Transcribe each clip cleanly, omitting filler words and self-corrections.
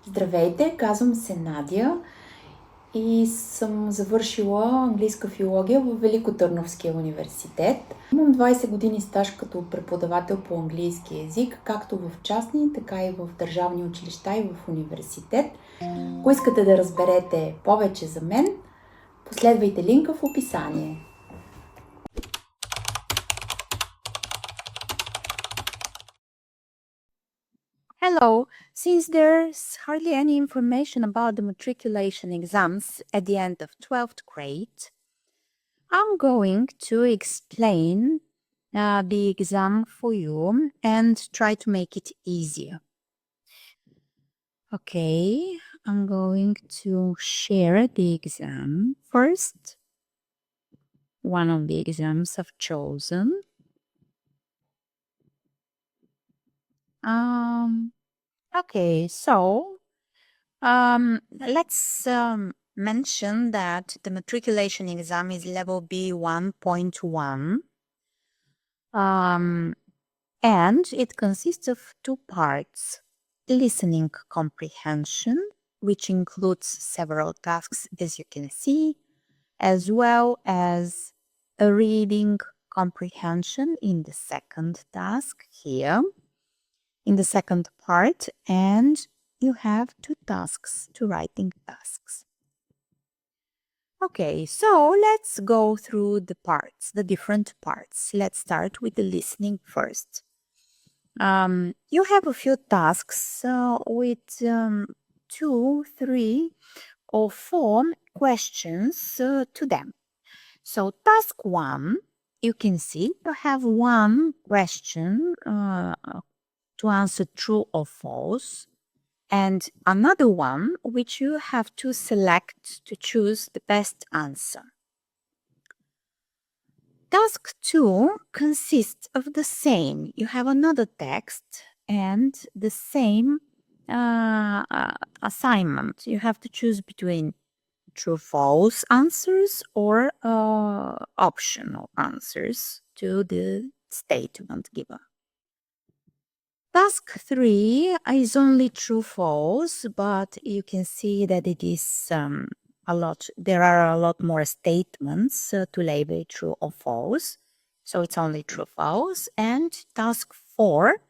Здравейте, казвам се Надя и съм завършила английска филология в Великотърновския университет. Имам 20 години стаж като преподавател по английски език, както в частни, така и в държавни училища и в университет. Ако искате да разберете повече за мен, последвайте линка в описание. Hello. Since there's hardly any information about the matriculation exams at the end of 12th grade, I'm going to explain the exam for you and try to make it easier. Okay, I'm going to share the exam first. One of the exams I've chosen. Okay, so let's mention that the matriculation exam is level B 1.1. And it consists of two parts: listening comprehension, which includes several tasks, as you can see, as well as a reading comprehension in the second task here, in the second part, and you have two tasks, two writing tasks. Okay, so let's go through the parts, the different parts. Let's start with the listening first. You have a few tasks with 2, 3, or 4 questions to them. So task 1, you can see you have one question to answer true or false, and another one which you have to select to choose the best answer. Task 2 consists of the same. You have another text and the same assignment. You have to choose between true-false answers or optional answers to the statement given. Task 3 is only true-false, but you can see that it is there are a lot more statements to label true or false. So it's only true-false. And task 4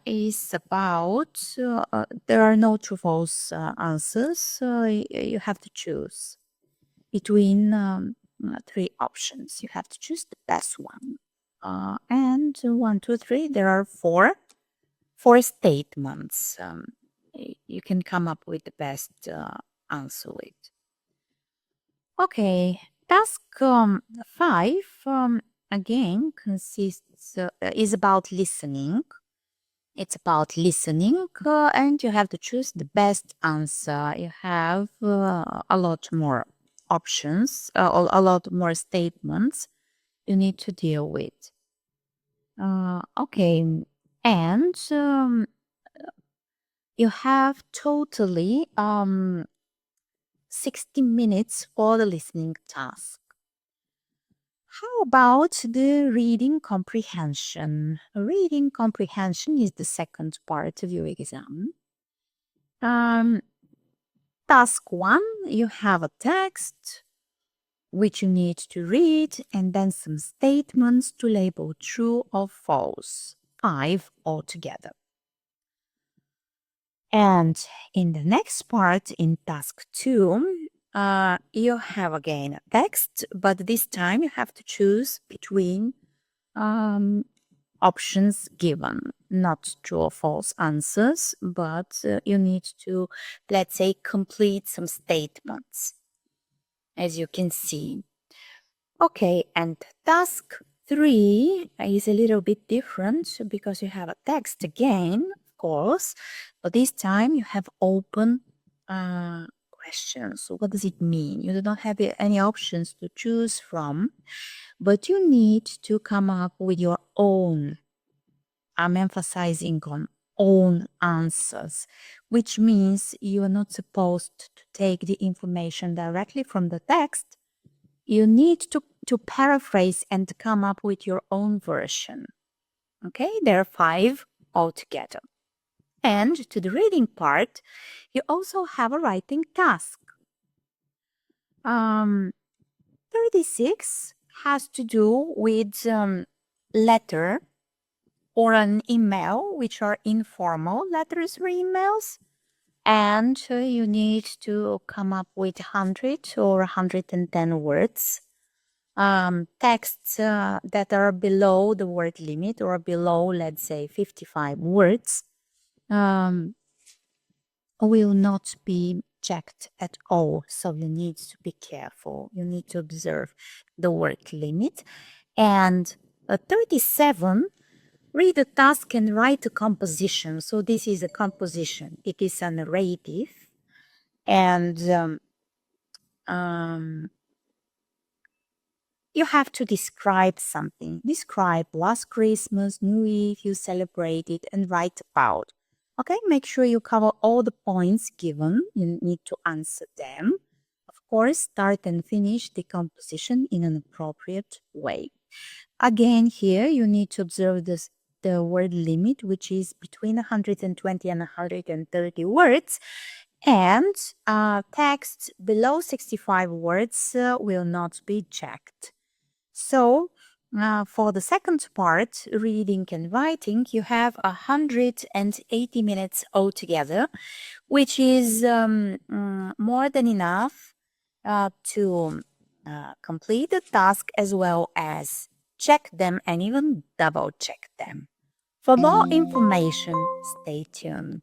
is about, there are no true-false answers. So you have to choose between 3 options. You have to choose the best one. And 1, 2, 3, there are four statements. You can come up with the best answer with. Okay, task 5 again consists is about listening. It's about listening, and you have to choose the best answer. You have a lot more options, a lot more statements you need to deal with. Okay, and you have totally 60 minutes for the listening task. How about the reading comprehension? Reading comprehension is the second part of your exam. Task 1, you have a text which you need to read, and then some statements to label true or false, 5 altogether. And in the next part, in task 2, you have again a text, but this time you have to choose between options given, not true or false answers, but you need to, let's say, complete some statements, as you can see. Okay, and task 3 is a little bit different because you have a text again, of course, but this time you have open questions. So what does it mean? You don't have any options to choose from, but you need to come up with your own. I'm emphasizing on own answers, which means you are not supposed to take the information directly from the text. You need to paraphrase and come up with your own version. Okay, there are 5 altogether. And to the reading part, you also have a writing task. 36 has to do with letter or an email, which are informal letters or emails. And you need to come up with 100 or 110 words. Texts that are below the word limit or below, let's say, 55 words will not be checked at all. So you need to be careful. You need to observe the word limit. And 37, read the task and write a composition. So this is a composition. It is a narrative. And you have to describe something. Describe last Christmas, New Year, you celebrated, and write about. Okay, make sure you cover all the points given. You need to answer them. Of course, start and finish the composition in an appropriate way. Again, here you need to observe the word limit, which is between 120 and 130 words. And text below 65 words will not be checked. So, for the second part, reading and writing, you have 180 minutes altogether, which is more than enough to complete the task as well as check them and even double check them. For more information, stay tuned.